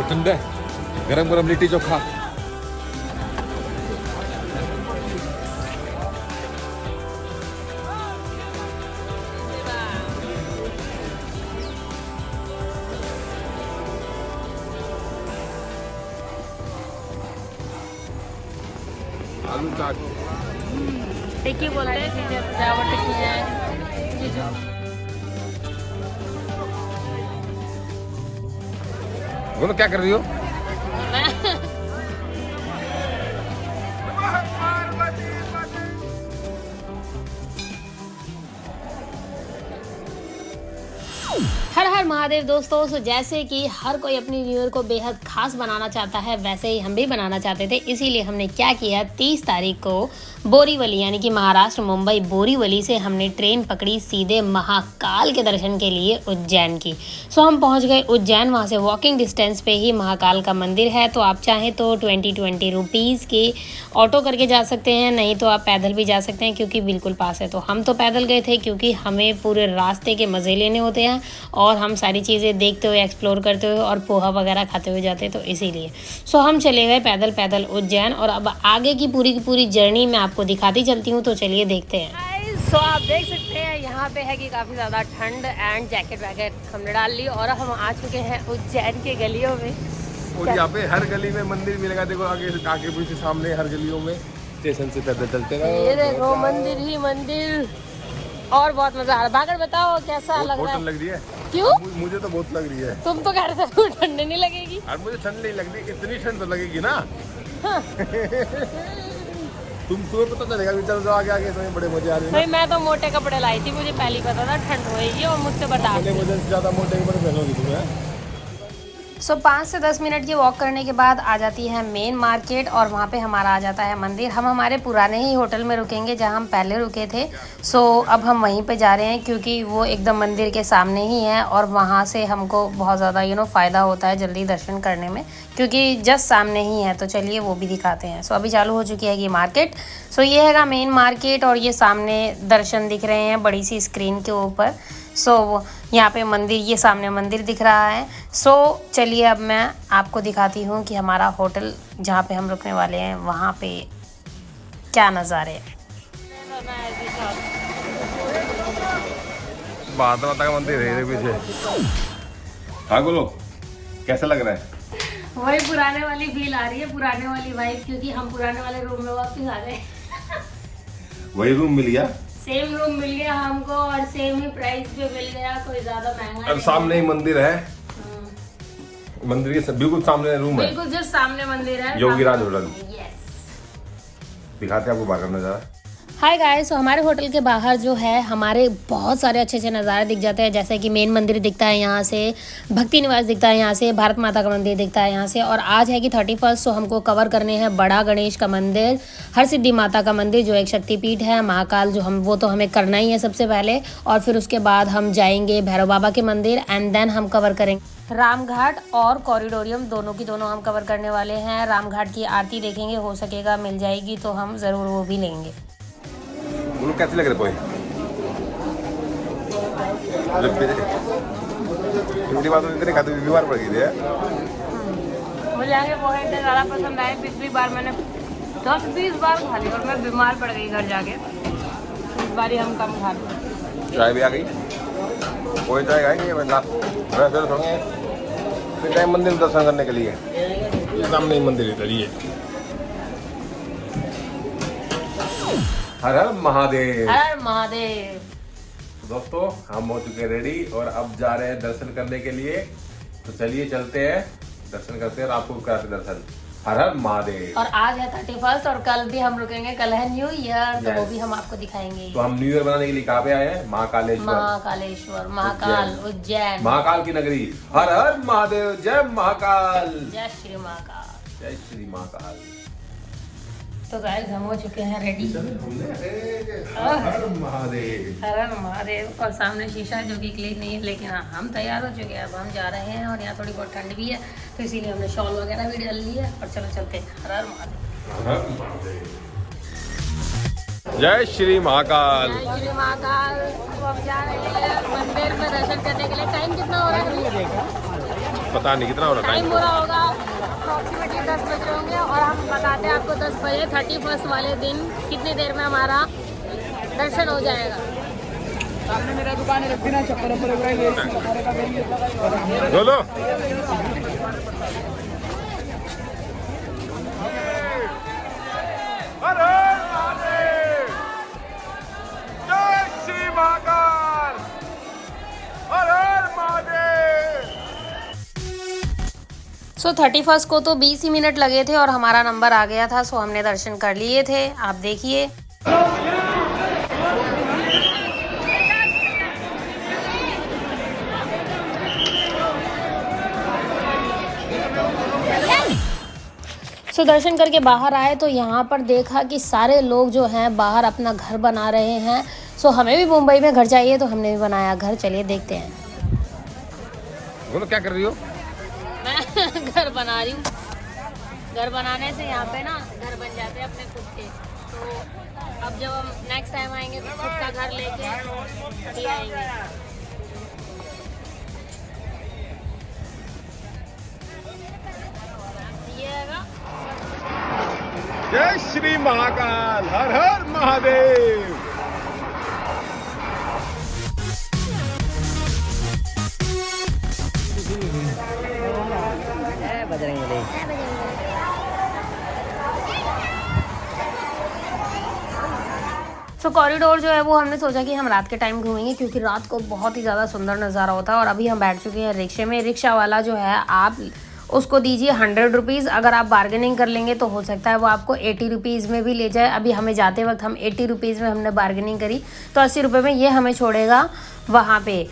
ठंडा है, गरम गरम लिट्टी चोखा। आलू चाट टिक्की बोलते हैं, सजावट की है। बोलो क्या कर रही हो? हर हर महादेव दोस्तों। सो जैसे कि हर कोई अपनी न्यू ईयर को बेहद खास बनाना चाहता है, वैसे ही हम भी बनाना चाहते थे। इसीलिए हमने क्या किया, 30 तारीख को बोरीवली यानी कि महाराष्ट्र मुंबई बोरीवली से हमने ट्रेन पकड़ी सीधे महाकाल के दर्शन के लिए उज्जैन की। सो हम पहुंच गए उज्जैन। वहां से वॉकिंग डिस्टेंस पे ही महाकाल का मंदिर है। तो आप चाहें तो 20 रुपीज़ के ऑटो करके जा सकते हैं, नहीं तो आप पैदल भी जा सकते हैं क्योंकि बिल्कुल पास है। तो हम तो पैदल गए थे क्योंकि हमें पूरे रास्ते के मज़े लेने होते हैं और हम सारी चीज़ें देखते हुए, एक्सप्लोर करते हुए और पोहा वगैरह खाते हुए जाते, तो इसीलिए सो हम चले गए पैदल उज्जैन। और अब आगे की पूरी जर्नी मैं आपको दिखाती चलती हूँ, तो चलिए देखते हैं। सो आप देख सकते हैं यहाँ पे है कि काफ़ी ज़्यादा ठंड एंड जैकेट वैकेट हमने डाल ली और हम आ चुके हैं उज्जैन के गलियों में। और यहाँ पे हर गली में मंदिर मिलेगा। देखो आगे पीछे सामने हर गलियों में स्टेशन से पैदल चलते रहो। ये देखो मंदिर ही मंदिर और बहुत मजा आ रहा है। बागर बताओ कैसा लग रहा है? लग रही है। क्यों? मुझे तो बहुत लग रही है। तुम तो कह रहे थे ठंड नहीं लगेगी। और मुझे ठंड नहीं लग रही, इतनी ठंड तो लगेगी ना। हाँ। तुम्हें पता चलेगा। चल जाओ आगे तुम्हें बड़े मजे आ रहे हैं। भाई मैं तो मोटे कपड़े लाई थी, मुझे पहले पता था ठंड होएगी और मुझसे बर्दाश्त। मुझे ज्यादा मोटे कपड़े पहनोगी तुम्हें। सो 5 से 10 मिनट की वॉक करने के बाद आ जाती है मेन मार्केट और वहाँ पे हमारा आ जाता है मंदिर। हम हमारे पुराने ही होटल में रुकेंगे जहाँ हम पहले रुके थे। सो अब हम वहीं पे जा रहे हैं क्योंकि वो एकदम मंदिर के सामने ही है और वहाँ से हमको बहुत ज़्यादा फ़ायदा होता है जल्दी दर्शन करने में, क्योंकि जस्ट सामने ही है। तो चलिए वो भी दिखाते हैं। सो अभी चालू हो चुकी है ये मार्केट। सो ये हैगा मेन मार्केट और ये सामने दर्शन दिख रहे हैं बड़ी सी स्क्रीन के ऊपर। सो यहाँ पे मंदिर, ये सामने मंदिर दिख रहा है। सो चलिए अब मैं आपको दिखाती हूँ कि हमारा होटल जहाँ पे हम रुकने वाले हैं वहाँ पे क्या नज़ारे हैं। माता का मंदिर है पीछे। हाँ बोलो कैसा लग रहा है? वही पुराने वाली फील आ रही है, पुराने वाली वाइब, क्योंकि हम पुराने वाले रूम में वापस आ गए। वही रूम मिल गया, सेम रूम मिल गया हमको और सेम ही प्राइस पे मिल गया, कोई ज्यादा महंगा और सामने ही मंदिर है। मंदिर के बिल्कुल सामने रूम है, बिल्कुल जस्ट सामने मंदिर है, योगीराज होटल। यस। दिखाते हैं आपको बाहर का नजारा। हाय गाइस, हमारे होटल के बाहर जो है हमारे बहुत सारे अच्छे नज़ारे दिख जाते हैं, जैसे कि मेन मंदिर दिखता है यहाँ से, भक्ति निवास दिखता है यहाँ से, भारत माता का मंदिर दिखता है यहाँ से। और आज है कि 31, सो हमको कवर करने हैं बड़ा गणेश का मंदिर, हरसिद्धि माता का मंदिर जो एक शक्तिपीठ है, महाकाल जो वो तो हमें करना ही है सबसे पहले। और फिर उसके बाद हम जाएंगे भैरव बाबा के मंदिर एंड देन हम कवर करेंगे रामघाट और कॉरिडोरियम, दोनों की दोनों हम कवर करने वाले हैं। रामघाट की आरती देखेंगे, हो सकेगा मिल जाएगी तो हम ज़रूर वो भी लेंगे। बोलो कैसे लग रहे पोहे? पिछली बार तो इतने खाते बीमार पड़ गई थी। मुझे आगे पोहे इतने ज़्यादा पसंद आए, पिछली बार मैंने 10-20 बार खा ली और मैं बीमार पड़ गई घर जाके। इस बार ही हम कम खा लें। चाय भी आ गई, पोहे चाय खाएंगे फिर टाइम मंदिर में दर्शन करने के लिए। ये सामने ही मंदिर है, चलिए। हर हर महादेव। हर हर महादेव। दोस्तों हम हो चुके हैं रेडी और अब जा रहे हैं दर्शन करने के लिए। तो चलिए चलते हैं, दर्शन करते हैं और आपको कराते दर्शन। हर हर महादेव। और आज है 31 और कल भी हम रुकेंगे, कल है न्यू ईयर, तो वो भी हम आपको दिखाएंगे। तो हम न्यू ईयर बनाने के लिए कहाँ पे आए हैं? महाकालेश्वर, महाकाल, उज्जैन, महाकाल की नगरी। हर हर महादेव, जय महाकाल, जय श्री महाकाल, जय श्री महाकाल। तो गाइस हम हो चुके हैं रेडी। हर हर महादेव, हर हर महादेव। और सामने शीशा है जो कि क्लीन नहीं है, लेकिन हाँ हम तैयार हो चुके हैं। अब हम जा रहे हैं और यहाँ थोड़ी बहुत ठंड भी है, तो इसीलिए हमने शॉल वगैरह भी डाल ली है। और चलो चलते हैं। हर हर महादेव, हर हर महादेव, जय श्री महाकाल। जय श्री महाकाल। अब हम जा रहे हैं मंदिर में दर्शन करने के लिए। टाइम कितना हो रहा है? पता नहीं कितना हो रहा टाइम हो रहा होगा अप्रॉक्सीमेटली 10 बज रहे होंगे और हम बताते हैं आपको 10 बजे 31 वाले दिन कितनी देर में हमारा दर्शन हो जाएगा। सामने मेरा दुकान है, रखी ना चप्पल बोलो। सो 31 को तो 20 ही मिनट लगे थे और हमारा नंबर आ गया था। सो हमने दर्शन कर लिए थे, आप देखिए। सो दर्शन करके बाहर आए तो यहाँ पर देखा कि सारे लोग जो हैं बाहर अपना घर बना रहे हैं। सो हमें भी मुंबई में घर चाहिए तो हमने भी बनाया घर। चलिए देखते हैं। बोलो क्या कर रही हो? मैं घर बना रही हूँ। घर बनाने से यहाँ पे ना घर बन जाते हैं अपने खुद के। तो अब जब हम नेक्स्ट टाइम आएंगे तो खुद का घर लेके ही आएंगे। ये हैगा। जय श्री महाकाल, हर हर महादेव। बजरंगबली। सो कॉरिडोर जो है वो हमने सोचा कि हम रात के टाइम घूमेंगे क्योंकि रात को बहुत ही ज़्यादा सुंदर नज़ारा होता है। और अभी हम बैठ चुके हैं रिक्शे में। रिक्शा वाला जो है आप उसको दीजिए 100 रुपीज़। अगर आप बार्गेनिंग कर लेंगे तो हो सकता है वो आपको 80 रुपीज़ में भी ले जाए। अभी हमें जाते वक्त हम 80 रुपीज़ में हमने बार्गेनिंग करी तो 80 रुपये में ये हमें छोड़ेगा वहाँ पे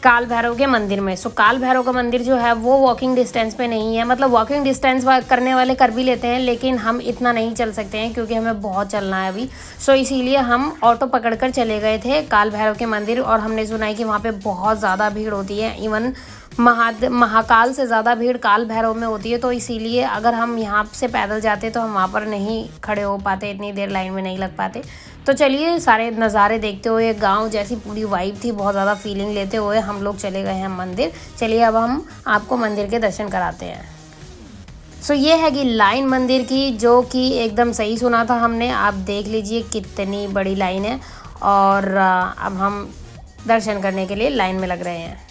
काल भैरव के मंदिर में। सो काल भैरव का मंदिर जो है वो वॉकिंग डिस्टेंस पे नहीं है। मतलब वॉकिंग डिस्टेंस करने वाले कर भी लेते हैं लेकिन हम इतना नहीं चल सकते हैं क्योंकि हमें बहुत चलना है अभी। सो इसीलिए हम ऑटो पकड़कर चले गए थे काल भैरव के मंदिर। और हमने सुना है कि वहाँ पे बहुत ज़्यादा भीड़ होती है। इवन महाकाल से ज़्यादा भीड़ काल भैरव में होती है। तो इसीलिए अगर हम यहाँ से पैदल जाते तो हम वहाँ पर नहीं खड़े हो पाते, इतनी देर लाइन में नहीं लग पाते। तो चलिए सारे नज़ारे देखते हुए, गांव जैसी पूरी वाइब थी, बहुत ज़्यादा फीलिंग लेते हुए हम लोग चले गए हैं मंदिर। चलिए अब हम आपको मंदिर के दर्शन कराते हैं। सो ये है कि लाइन मंदिर की, जो कि एकदम सही सुना था हमने। आप देख लीजिए कितनी बड़ी लाइन है। और अब हम दर्शन करने के लिए लाइन में लग रहे हैं।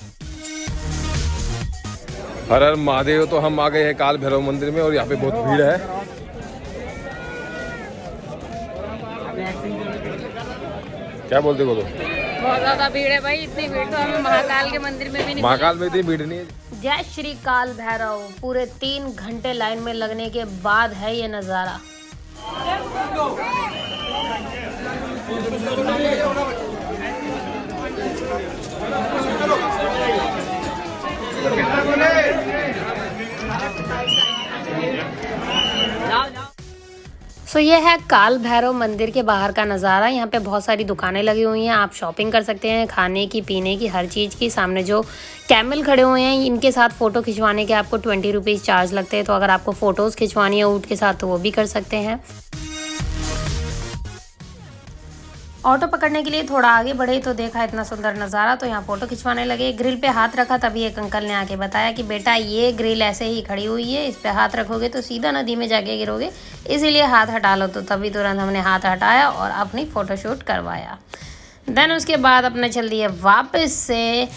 हर हर महादेव। तो हम आ गए हैं काल भैरव मंदिर में और यहाँ पे बहुत भीड़ है। क्या बोलते बोलो? बहुत ज़्यादा भीड़ है भाई। इतनी भीड़ तो हमें महाकाल के मंदिर में भी नहीं। महाकाल में इतनी भीड़ नहीं है। जय श्री काल भैरव। पूरे 3 घंटे लाइन में लगने के बाद है ये नज़ारा। सो ये है काल भैरव मंदिर के बाहर का नज़ारा। यहाँ पे बहुत सारी दुकानें लगी हुई हैं, आप शॉपिंग कर सकते हैं, खाने की, पीने की, हर चीज़ की। सामने जो कैमल खड़े हुए हैं इनके साथ फ़ोटो खिंचवाने के आपको 20 रुपीज़ चार्ज लगते हैं। तो अगर आपको फ़ोटोज़ खिंचवानी है ऊँट के साथ तो वो भी कर सकते हैं। ऑटो पकड़ने के लिए थोड़ा आगे बढ़े तो देखा इतना सुंदर नज़ारा, तो यहाँ फ़ोटो खिंचवाने लगे। ग्रिल पे हाथ रखा तभी एक अंकल ने आके बताया कि बेटा ये ग्रिल ऐसे ही खड़ी हुई है, इस पे हाथ रखोगे तो सीधा नदी में जाके गिरोगे, इसीलिए हाथ हटा लो। तो तभी तुरंत हमने हाथ हटाया और अपनी फ़ोटोशूट करवाया। देन उसके बाद अपने चल दिए वापस से।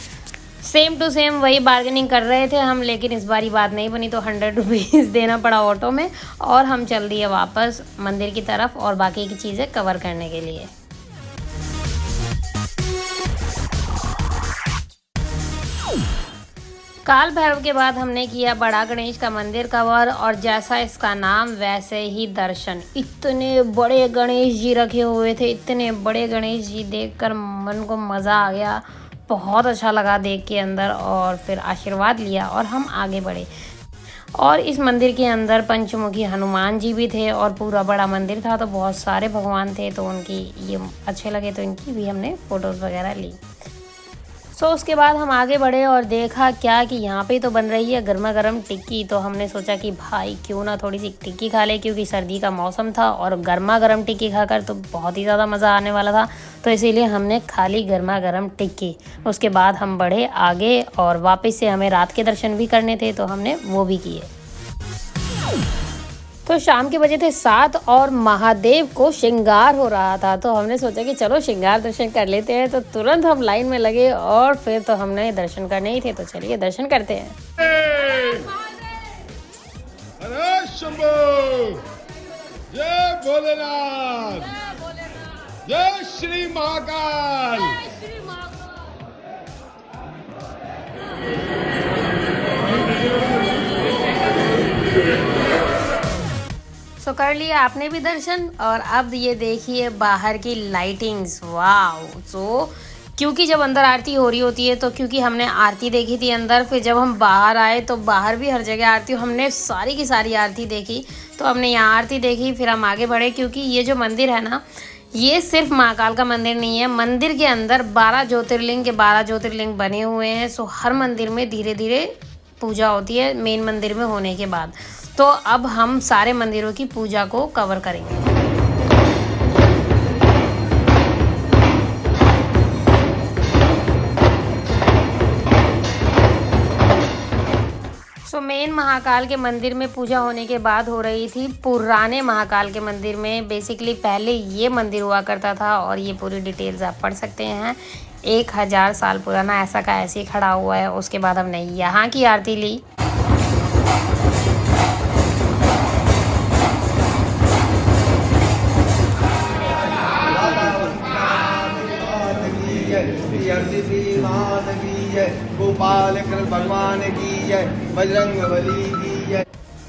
सेम टू सेम वही बार्गेनिंग कर रहे थे हम, लेकिन इस बारी बात नहीं बनी तो 100 रुपीज़ देना पड़ा ऑटो में। और हम चल दिए वापस मंदिर की तरफ और बाकी की चीज़ें कवर करने के लिए। काल भैरव के बाद हमने किया बड़ा गणेश का मंदिर कवर, और जैसा इसका नाम वैसे ही दर्शन। इतने बड़े गणेश जी रखे हुए थे, इतने बड़े गणेश जी देखकर मन को मज़ा आ गया, बहुत अच्छा लगा देख के अंदर। और फिर आशीर्वाद लिया और हम आगे बढ़े। और इस मंदिर के अंदर पंचमुखी हनुमान जी भी थे और पूरा बड़ा मंदिर था, तो बहुत सारे भगवान थे, तो उनकी ये अच्छे लगे तो इनकी भी हमने फ़ोटोज़ वगैरह ली। सो उसके बाद हम आगे बढ़े और देखा क्या कि यहाँ पे तो बन रही है गर्मा गर्म टिक्की। तो हमने सोचा कि भाई क्यों ना थोड़ी सी टिक्की खा ले, क्योंकि सर्दी का मौसम था और गर्मा गर्म टिक्की खाकर तो बहुत ही ज़्यादा मज़ा आने वाला था। तो तो इसीलिए हमने खाली गर्मा गर्म टिक्की। उसके बाद हम बढ़े आगे और वापस से हमें रात के दर्शन भी करने थे, तो हमने वो भी किए। तो शाम के बजे थे 7 और महादेव को श्रृंगार हो रहा था, तो हमने सोचा कि चलो श्रृंगार दर्शन कर लेते हैं। तो तुरंत हम लाइन में लगे और फिर तो हमने दर्शन करने ही थे, तो चलिए दर्शन करते हैं। हरे शंभू, जय भोलेनाथ, जय श्री महाकाल। तो कर लिया आपने भी दर्शन और अब ये देखिए बाहर की लाइटिंग्स, वाव। तो क्योंकि जब अंदर आरती हो रही होती है, तो क्योंकि हमने आरती देखी थी अंदर, फिर जब हम बाहर आए तो बाहर भी हर जगह आरती, हमने सारी की सारी आरती देखी। तो हमने यहाँ आरती देखी, फिर हम आगे बढ़े, क्योंकि ये जो मंदिर है ना, ये सिर्फ महाकाल का मंदिर नहीं है। मंदिर के अंदर 12 ज्योतिर्लिंग के 12 ज्योतिर्लिंग बने हुए हैं। सो हर मंदिर में धीरे धीरे पूजा होती है मेन मंदिर में होने के बाद। तो अब हम सारे मंदिरों की पूजा को कवर करेंगे। तो मेन महाकाल के मंदिर में पूजा होने के बाद हो रही थी पुराने महाकाल के मंदिर में। बेसिकली पहले ये मंदिर हुआ करता था और ये पूरी डिटेल्स आप पढ़ सकते हैं। 1000 साल पुराना ऐसा का ऐसे ही खड़ा हुआ है। उसके बाद हमने यहाँ की आरती ली। गोपाल कृष्ण भगवान की जय, बजरंग बली की जय।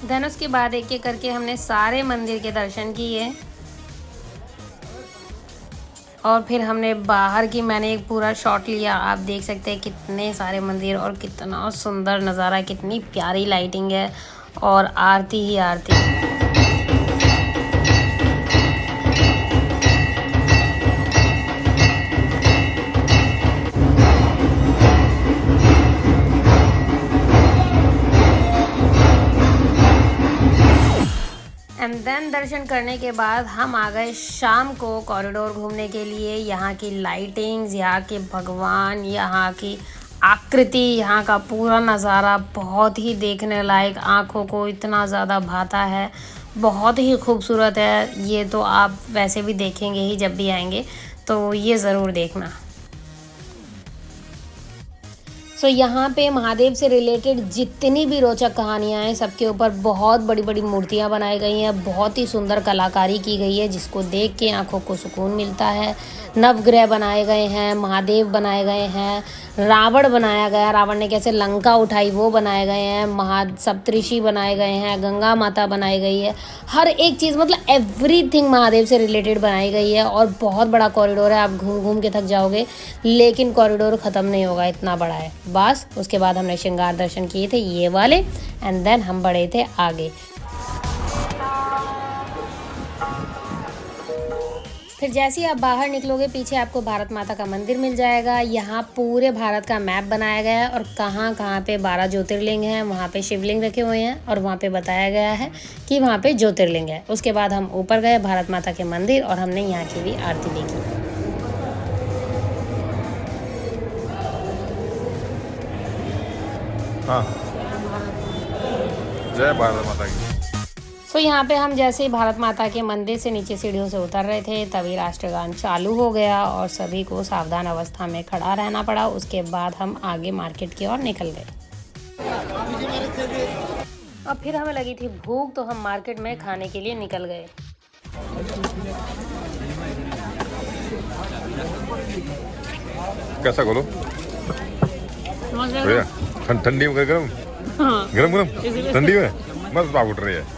देन उसके बाद एक एक करके हमने सारे मंदिर के दर्शन किए और फिर हमने बाहर की मैंने एक पूरा शॉट लिया। आप देख सकते हैं कितने सारे मंदिर और कितना सुंदर नज़ारा, कितनी प्यारी लाइटिंग है और आरती ही आरती। एंड देन दर्शन करने के बाद हम आ गए शाम को कॉरिडोर घूमने के लिए। यहाँ की लाइटिंग्स, यहाँ के भगवान, यहाँ की आकृति, यहाँ का पूरा नज़ारा बहुत ही देखने लायक, आँखों को इतना ज़्यादा भाता है, बहुत ही खूबसूरत है। ये तो आप वैसे भी देखेंगे ही जब भी आएंगे, तो ये ज़रूर देखना। सो यहाँ पे महादेव से रिलेटेड जितनी भी रोचक कहानियाँ हैं, सबके ऊपर बहुत बड़ी बड़ी मूर्तियाँ बनाई गई हैं। बहुत ही सुंदर कलाकारी की गई है, जिसको देख के आंखों को सुकून मिलता है। नवग्रह बनाए गए हैं, महादेव बनाए गए हैं, रावण बनाया गया, रावण ने कैसे लंका उठाई वो बनाए गए हैं, सप्तऋषि बनाए गए हैं, गंगा माता बनाई गई है। हर एक चीज़ मतलब एवरीथिंग महादेव से रिलेटेड बनाई गई है। और बहुत बड़ा कॉरिडोर है, आप घूम घूम के थक जाओगे, लेकिन कॉरिडोर ख़त्म नहीं होगा, इतना बड़ा है बस। उसके बाद हमने श्रृंगार दर्शन किए थे ये वाले, एंड देन हम बढ़े थे आगे। फिर जैसे ही आप बाहर निकलोगे, पीछे आपको भारत माता का मंदिर मिल जाएगा। यहाँ पूरे भारत का मैप बनाया गया है और कहाँ कहाँ पे 12 ज्योतिर्लिंग हैं, वहाँ पे शिवलिंग रखे हुए हैं और वहाँ पे बताया गया है कि वहाँ पे ज्योतिर्लिंग है। उसके बाद हम ऊपर गए भारत माता के मंदिर और हमने यहाँ की भी आरती देखी। हाँ, जय भारत माता की। सो यहाँ पे हम जैसे ही भारत माता के मंदिर से नीचे सीढ़ियों से उतर रहे थे, तभी राष्ट्रगान चालू हो गया और सभी को सावधान अवस्था में खड़ा रहना पड़ा। उसके बाद हम आगे मार्केट की ओर निकल गए। और फिर हमें लगी थी भूख, तो हम मार्केट में खाने के लिए निकल गए। कैसा बोलो? बढ़िया। ठंडी में गरम गरम गरम ठंडी में मस्त बात उठ रही है।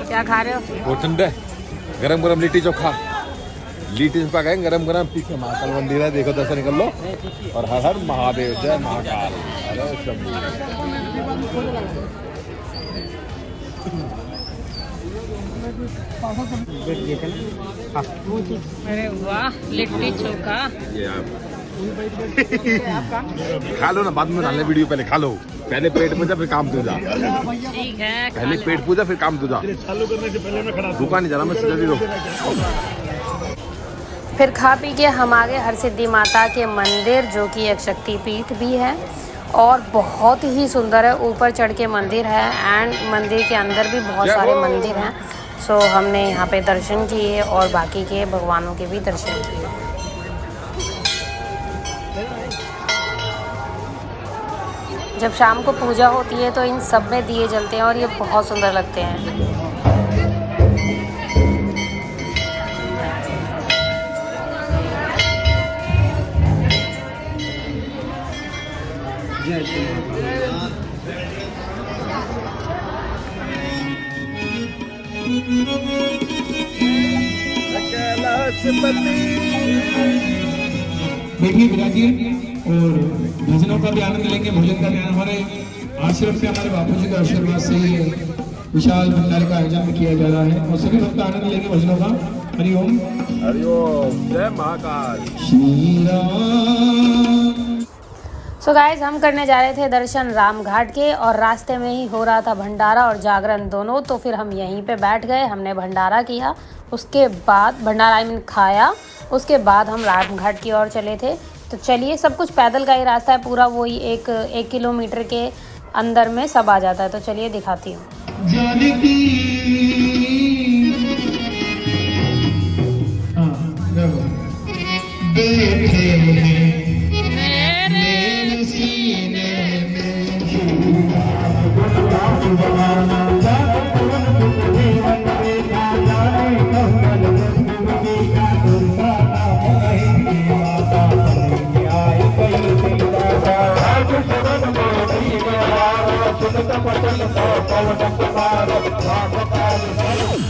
क्या खा रहे हो? वो ठंडा है, गरम गरम लिट्टी चोखा, लिट्टी चोखा गए गरम गरम। पीछे महाकाल मंदिर है, देखो दर्शन कर लो। और हर हर महादेव, जय महाकाल। अरे वाह, लिट्टी चोखा। ये आप खा लो ना, बाद में डालने वीडियो, पहले खा लो। पहले पेट पूजा फिर काम तू जा। ठीक है, पहले पेट पूजा फिर काम तू जा। रुका नहीं जाना मैं सीधा। फिर खा पी के हम आगे हरसिद्धि माता के मंदिर, जो कि एक शक्तिपीठ भी है और बहुत ही सुंदर है। ऊपर चढ़ के मंदिर है एंड मंदिर के अंदर भी बहुत सारे मंदिर हैं। सो हमने यहाँ पे दर्शन किए और बाकी के भगवानों के भी दर्शन किए। जब शाम को पूजा होती है तो इन सब में दिए जलते हैं और ये बहुत सुंदर लगते हैं। देखिए विराजिए और भजनों का भी आनंद लेंगे, भोजन का भी आनंद। हमारे आश्रम से हमारे बापू जी के आशीर्वाद से ये विशाल भंडारे का आयोजन किया जा रहा है और सभी भक्त आनंद लेंगे भजनों का। हरिओम हरिओम, जय महाकाल। श्री राम। सो गाइस, हम करने जा रहे थे दर्शन राम घाट के और रास्ते में ही हो रहा था भंडारा और जागरण दोनों। तो फिर हम यहीं पे बैठ गए, हमने भंडारा किया, उसके बाद भंडारा खाया, उसके बाद हम राम घाट की ओर चले थे। तो चलिए, सब कुछ पैदल का ही रास्ता है पूरा, वही एक किलोमीटर के अंदर में सब आ जाता है। तो चलिए दिखाती हूँ।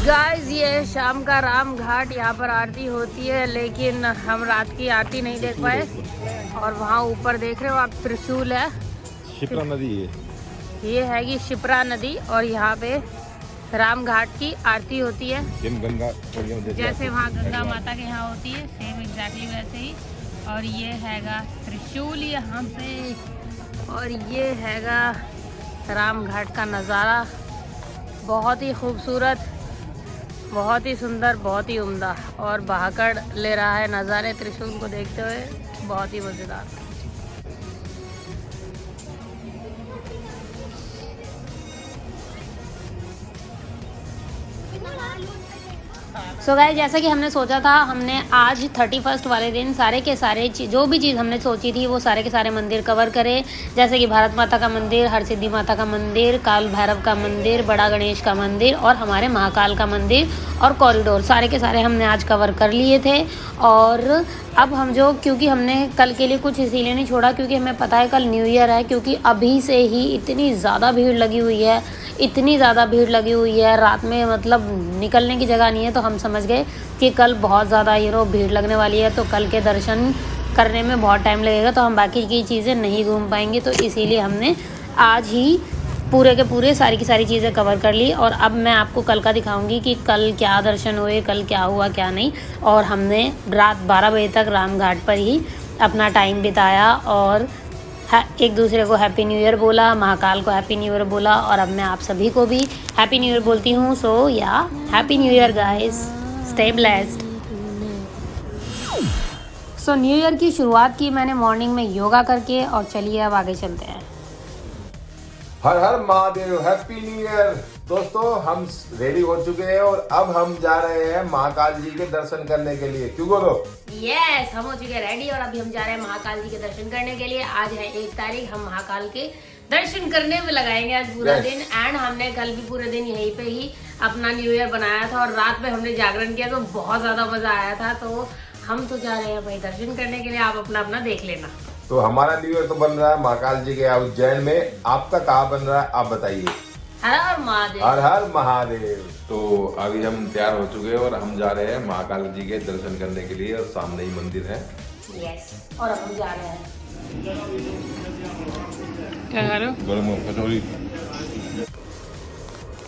गाइस, ये शाम का राम घाट, यहाँ पर आरती होती है, लेकिन हम रात की आरती नहीं देख पाए। और वहाँ ऊपर देख रहे हो आप, त्रिशूल है, शिप्रा नदी है, ये हैगी शिप्रा नदी। और यहाँ पे राम घाट की आरती होती है, गंगा जैसे वहाँ गंगा माता के यहाँ होती है, सेम एग्जैक्टली वैसे ही। और ये हैगा त्रिशूल यहाँ पे, और ये हैगा राम घाट का नज़ारा। बहुत ही खूबसूरत, बहुत ही सुंदर, बहुत ही उम्दा। और बहाकड़ ले रहा है नज़ारे त्रिशूल को देखते हुए, बहुत ही मज़ेदार। सो गाइस, जैसा कि हमने सोचा था, हमने आज 31 वाले दिन सारे के सारे जो भी चीज़ हमने सोची थी वो सारे के सारे मंदिर कवर करें। जैसे कि भारत माता का मंदिर, हरसिद्धि माता का मंदिर, काल भैरव का मंदिर, बड़ा गणेश का मंदिर और हमारे महाकाल का मंदिर और कॉरिडोर, सारे के सारे हमने आज कवर कर लिए थे। और अब हम क्योंकि हमने कल के लिए कुछ इसीलिए नहीं छोड़ा क्योंकि हमें पता है कल न्यू ईयर है, क्योंकि अभी से ही इतनी ज़्यादा भीड़ लगी हुई है, इतनी ज़्यादा भीड़ लगी हुई है, रात में मतलब निकलने की जगह नहीं है। तो हम समझ गए कि कल बहुत ज़्यादा भीड़ लगने वाली है, तो कल के दर्शन करने में बहुत टाइम लगेगा, तो हम बाकी की चीज़ें नहीं घूम पाएंगे। तो इसीलिए हमने आज ही पूरे के पूरे सारी की सारी चीज़ें कवर कर ली। और अब मैं आपको कल का दिखाऊंगी कि कल क्या दर्शन हुए, कल क्या हुआ क्या नहीं। और हमने रात 12 बजे तक राम घाट पर ही अपना टाइम बिताया और एक दूसरे को हैप्पी न्यू ईयर बोला, महाकाल को हैप्पी न्यू ईयर बोला, और अब मैं आप सभी को भी हैप्पी न्यू ईयर बोलती हूँ। सो या happy new year guys, stay blessed. So new year की शुरुआत की मैंने मॉर्निंग में योगा करके, और चलिए अब आगे चलते हैं। हर Har Mahadev, happy new year. दोस्तों, हम रेडी हो चुके हैं और अब हम जा रहे हैं महाकाल जी के दर्शन करने के लिए। क्यों बोलो? यस, हम हो चुके हैं रेडी और अभी हम जा रहे हैं महाकाल जी के दर्शन करने के लिए। आज है 1 तारीख, हम महाकाल के दर्शन करने में लगाएंगे आज पूरा दिन। एंड हमने कल भी पूरे दिन यहीं पे ही अपना न्यू ईयर बनाया था और रात में हमने जागरण किया, तो बहुत ज्यादा मजा आया था। तो हम तो जा रहे हैं भाई दर्शन करने के लिए, आप अपना अपना देख लेना। तो हमारा न्यू ईयर तो बन रहा है महाकाल जी के उज्जैन में, आपका कहाँ बन रहा है आप बताइए। हर हर महादेव, हर हर महादेव। तो अभी हम तैयार हो चुके हैं और हम जा रहे हैं महाकाल जी के दर्शन करने के लिए, और सामने ही मंदिर है। यस, और अब हम जा रहे हैं। क्या कर रहे हो? गरम कचौरी।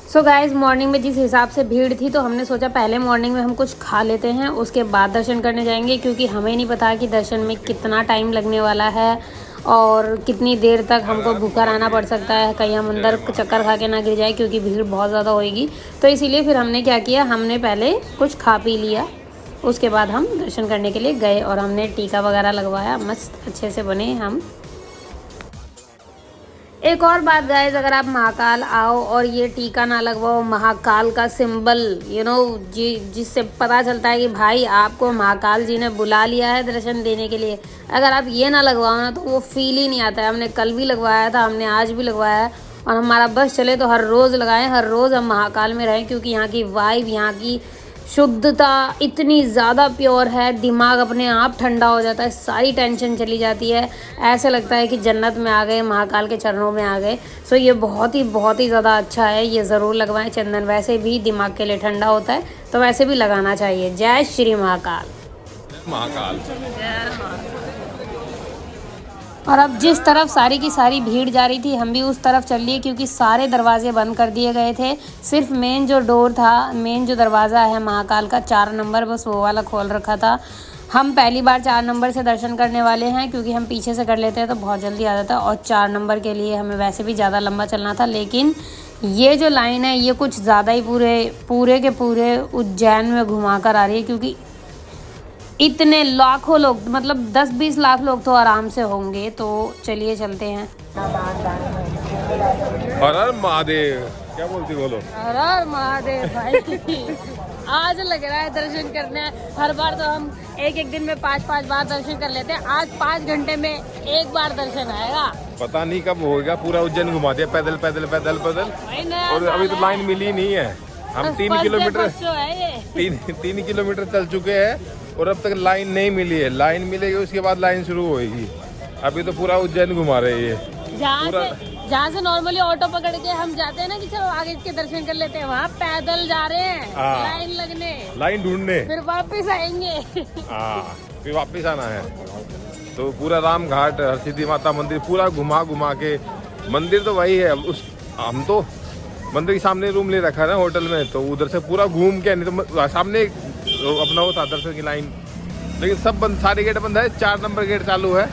सो गाइज, मॉर्निंग में जिस हिसाब से भीड़ थी तो हमने सोचा पहले मॉर्निंग में हम कुछ खा लेते हैं, उसके बाद दर्शन करने जाएंगे, क्योंकि हमें नहीं पता कि दर्शन में कितना टाइम लगने वाला है और कितनी देर तक हमको भूखा रहना पड़ सकता है, कहीं हम अंदर चक्कर खा के ना गिर जाए क्योंकि भीड़ बहुत ज़्यादा होएगी। तो इसीलिए फिर हमने क्या किया, हमने पहले कुछ खा पी लिया, उसके बाद हम दर्शन करने के लिए गए और हमने टीका वगैरह लगवाया, मस्त अच्छे से बने हम। एक और बात गाइस, अगर आप महाकाल आओ और ये टीका ना लगवाओ, महाकाल का सिंबल जिससे पता चलता है कि भाई आपको महाकाल जी ने बुला लिया है दर्शन देने के लिए, अगर आप ये ना लगवाओ ना तो वो फील ही नहीं आता है। हमने कल भी लगवाया था, हमने आज भी लगवाया है और हमारा बस चले तो हर रोज़ लगाएं, हर रोज़ हम महाकाल में रहें, क्योंकि यहाँ की वाइब, यहाँ की शुद्धता इतनी ज़्यादा प्योर है, दिमाग अपने आप ठंडा हो जाता है, सारी टेंशन चली जाती है, ऐसे लगता है कि जन्नत में आ गए, महाकाल के चरणों में आ गए। सो ये बहुत ही ज़्यादा अच्छा है, ये ज़रूर लगवाएं चंदन, वैसे भी दिमाग के लिए ठंडा होता है तो वैसे भी लगाना चाहिए। जय श्री महाकाल। महाकाल। और अब जिस तरफ सारी की सारी भीड़ जा रही थी हम भी उस तरफ चल लिए, क्योंकि सारे दरवाजे बंद कर दिए गए थे, सिर्फ मेन जो डोर था, मेन जो दरवाज़ा है महाकाल का 4 नंबर, बस वो वाला खोल रखा था। हम पहली बार 4 नंबर से दर्शन करने वाले हैं, क्योंकि हम पीछे से कर लेते हैं तो बहुत जल्दी आ जाता है और 4 नंबर के लिए हमें वैसे भी ज़्यादा लंबा चलना था। लेकिन ये जो लाइन है ये कुछ ज़्यादा ही पूरे के पूरे उज्जैन में घुमा कर आ रही है, क्योंकि इतने लाखों लोग, मतलब 10-20 लाख लोग तो आराम से होंगे। तो चलिए चलते हैं। हर हर महादेव, क्या बोलती बोलो? हर हर महादेव भाई। आज लग रहा है दर्शन करने, हर बार तो हम एक दिन में 5-5 बार दर्शन कर लेते हैं, आज 5 घंटे में एक बार दर्शन आएगा। पता नहीं कब होगा, पूरा उज्जैन घुमा दिया पैदल पैदल पैदल पैदल, और अभी तो लाइन मिली नहीं है। हम 3 किलोमीटर 3 किलोमीटर चल चुके हैं और अब तक लाइन नहीं मिली है। लाइन मिलेगी उसके बाद लाइन शुरू होगी, अभी तो पूरा उज्जैन घुमा रही है। जहाँ से नॉर्मली ऑटो पकड़ के हम जाते हैं ना कि चलो आगे के दर्शन कर लेते हैं, वहाँ पैदल जा रहे हैं लाइन लगने, लाइन ढूंढने, फिर वापस आएंगे। फिर वापस आना है। तो पूरा राम घाट, हरसिद्धि माता मंदिर पूरा घुमा के, मंदिर तो वही है। हम तो मंदिर के सामने रूम ले रखा है ना होटल में, तो उधर से पूरा घूम के, नहीं तो सामने अपना वो था दर्शन की लाइन, लेकिन सब बंद, सारे गेट बंद है। 4 नंबर गेट चालू है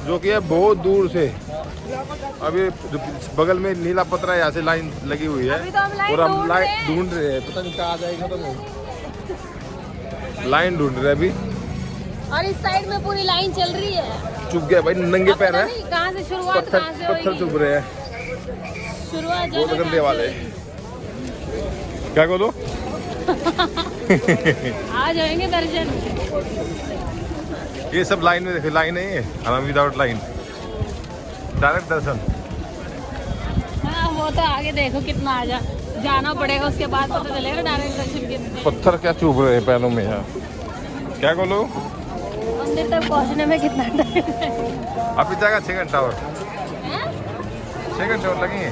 जो कि है बहुत दूर से। अभी बगल में नीला पत्रा, यहाँ से लाइन लगी हुई है और हम लाइन ढूंढ रहे हैं, पता नहीं कहाँ जाएगा। तो लाइन ढूंढ रहे हैं अभी, और इस साइड में पूरी लाइन चल रही है। चुप गया भाई, नंगे पैर है, कहाँ से शुरुआत, पत्थर चुप रहे हैं, शुरुआत बहुत गंदे वाले। क्या बोलो? आ जाएंगे दर्शन। ये सब लाइन में, देखिए लाइन है ये, आराम विदाउट लाइन, डायरेक्ट दर्शन। हाँ वो तो आगे देखो कितना जाना पड़ेगा, उसके बाद पता चलेगा डायरेक्ट दर्शन कितने। पत्थर क्या चुभ रहे हैं पैरों में यार। क्या बोलो? मंदिर तक पहुँचने में कितना टाइम है? अभी जाएगा 6 घंटा और 6 घंटे और लगेंगे।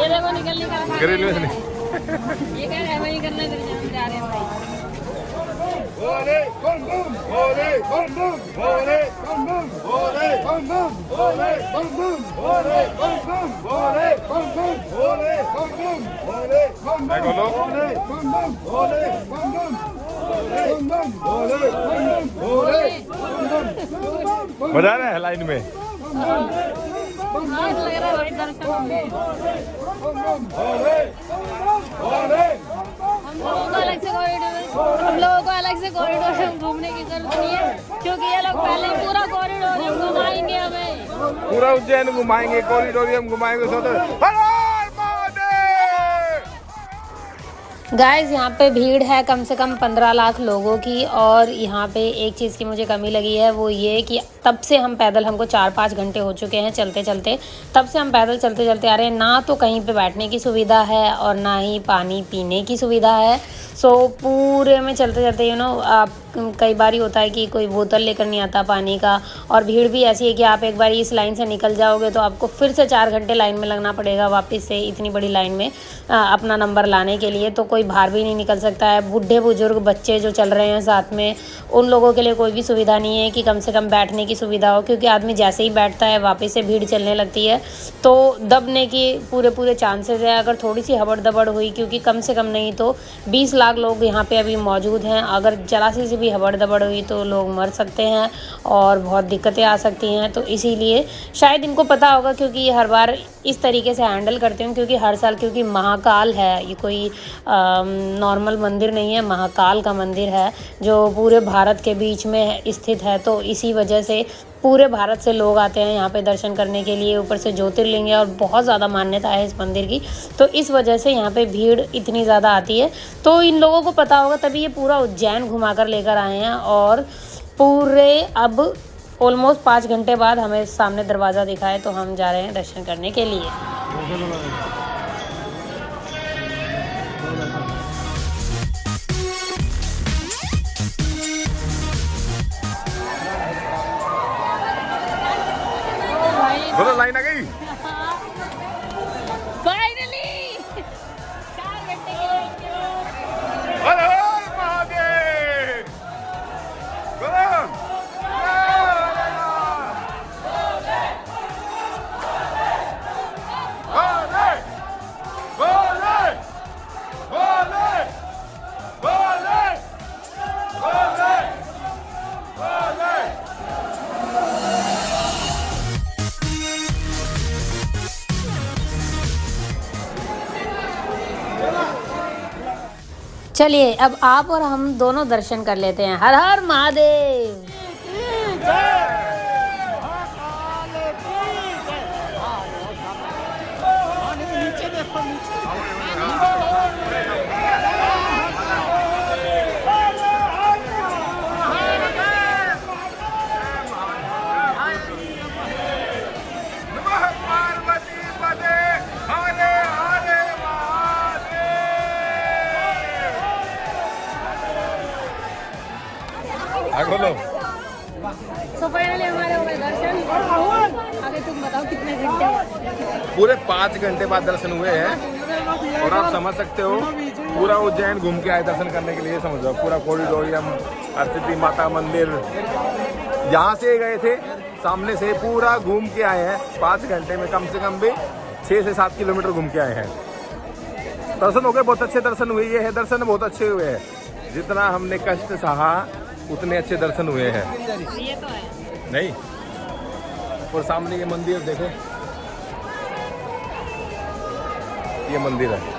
ये देखो निकलने का रेलवे से नहीं, ये कह रहे हैं वही करना है, जा रहे हैं भाई। मजा आ रहा है लाइन में। आज लग रहा है भाई दर्शन में। हम लोगों को अलग से कॉरिडोर में घूमने की जरूरत नहीं है, क्योंकि ये लोग पहले पूरा कॉरिडोरियम घुमाएंगे हमें, पूरा उज्जैन घुमाएंगे, कॉरिडोरियम घुमाएंगे। गाइस यहाँ पे भीड़ है कम से कम 15 लाख लोगों की, और यहाँ पे एक चीज़ की मुझे कमी लगी है, वो ये कि तब से हम पैदल, हमको 4-5 घंटे हो चुके हैं चलते चलते, तब से हम पैदल चलते चलते आ रहे हैं, ना तो कहीं पे बैठने की सुविधा है और ना ही पानी पीने की सुविधा है। सो पूरे में चलते चलते आप कई बार होता है कि कोई बोतल लेकर नहीं आता पानी का, और भीड़ भी ऐसी है कि आप एक बार इस लाइन से निकल जाओगे तो आपको फिर से 4 घंटे लाइन में लगना पड़ेगा वापस से, इतनी बड़ी लाइन में अपना नंबर लाने के लिए। तो कोई कोई बाहर भी नहीं निकल सकता है। बूढ़े बुजुर्ग बच्चे जो चल रहे हैं साथ में, उन लोगों के लिए कोई भी सुविधा नहीं है कि कम से कम बैठने की सुविधा हो, क्योंकि आदमी जैसे ही बैठता है वापस से भीड़ चलने लगती है, तो दबने की पूरे चांसेस है अगर थोड़ी सी हबड़ दबड़ हुई, क्योंकि कम से कम नहीं तो 20 लाख लोग यहाँ पे अभी मौजूद हैं। अगर जरा सी भी हबड़ दबड़ हुई तो लोग मर सकते हैं और बहुत दिक्कतें आ सकती हैं। तो इसीलिए शायद इनको पता होगा, क्योंकि ये हर बार इस तरीके से हैंडल करते हैं, क्योंकि हर साल, क्योंकि महाकाल है, ये कोई नॉर्मल मंदिर नहीं है, महाकाल का मंदिर है जो पूरे भारत के बीच में स्थित है। तो इसी वजह से पूरे भारत से लोग आते हैं यहाँ पे दर्शन करने के लिए। ऊपर से ज्योतिर्लिंग है और बहुत ज़्यादा मान्यता है इस मंदिर की, तो इस वजह से यहाँ पे भीड़ इतनी ज़्यादा आती है। तो इन लोगों को पता होगा, तभी ये पूरा उज्जैन घुमा कर लेकर आए हैं। और पूरे अब ऑलमोस्ट 5 घंटे बाद हमें सामने दरवाज़ा दिखा है, तो हम जा रहे हैं दर्शन करने के लिए। बोलो लाइन आ गई। फाइनली 4 घंटे के लिए। हर हर महादेव। बोलो। बोले, बोले, बोले, बोले, बोले, बोले। चलिए अब आप और हम दोनों दर्शन कर लेते हैं। हर हर महादेव। नमः पार्वती पते हरे हरे महादेव। बोलो। तो फाइनली हमारे हो गए दर्शन। आगे तुम बताओ कितने घंटे बाद? पूरे 5 घंटे बाद दर्शन हुए हैं और आप समझ सकते हो पूरा उज्जैन घूम के आए दर्शन करने के लिए। समझ लो पूरा कॉरिडोरियम, हरसिद्धि माता मंदिर, यहाँ से गए थे, सामने से पूरा घूम के आए हैं। 5 घंटे में कम से कम भी 6 से 7 किलोमीटर घूम के आए हैं। दर्शन हो गए, बहुत अच्छे दर्शन हुए। ये है दर्शन बहुत अच्छे हुए हैं। जितना हमने कष्ट सहा उतने अच्छे दर्शन हुए हैं। ये तो है। नहीं, और सामने ये मंदिर देखो, ये मंदिर है।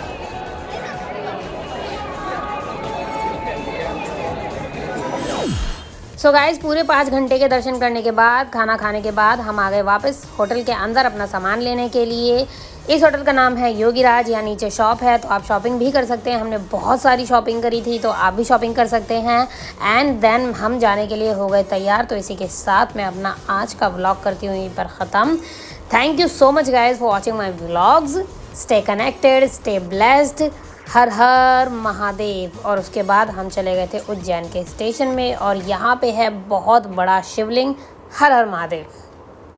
सो गाइस पूरे 5 घंटे के दर्शन करने के बाद, खाना खाने के बाद हम आ गए वापस होटल के अंदर अपना सामान लेने के लिए। इस होटल का नाम है योगीराज, यहाँ नीचे शॉप है, तो आप शॉपिंग भी कर सकते हैं। हमने बहुत सारी शॉपिंग करी थी, तो आप भी शॉपिंग कर सकते हैं। एंड देन हम जाने के लिए हो गए तैयार। तो इसी के साथ मैं अपना आज का व्लॉग करती हूँ यहीं पर ख़त्म। Thank you so much guys for watching my vlogs. Stay connected, stay blessed. Har Har Mahadev. और उसके बाद हम चले गए थे उज्जैन के स्टेशन में, और यहाँ पे है बहुत बड़ा शिवलिंग। हर हर महादेव।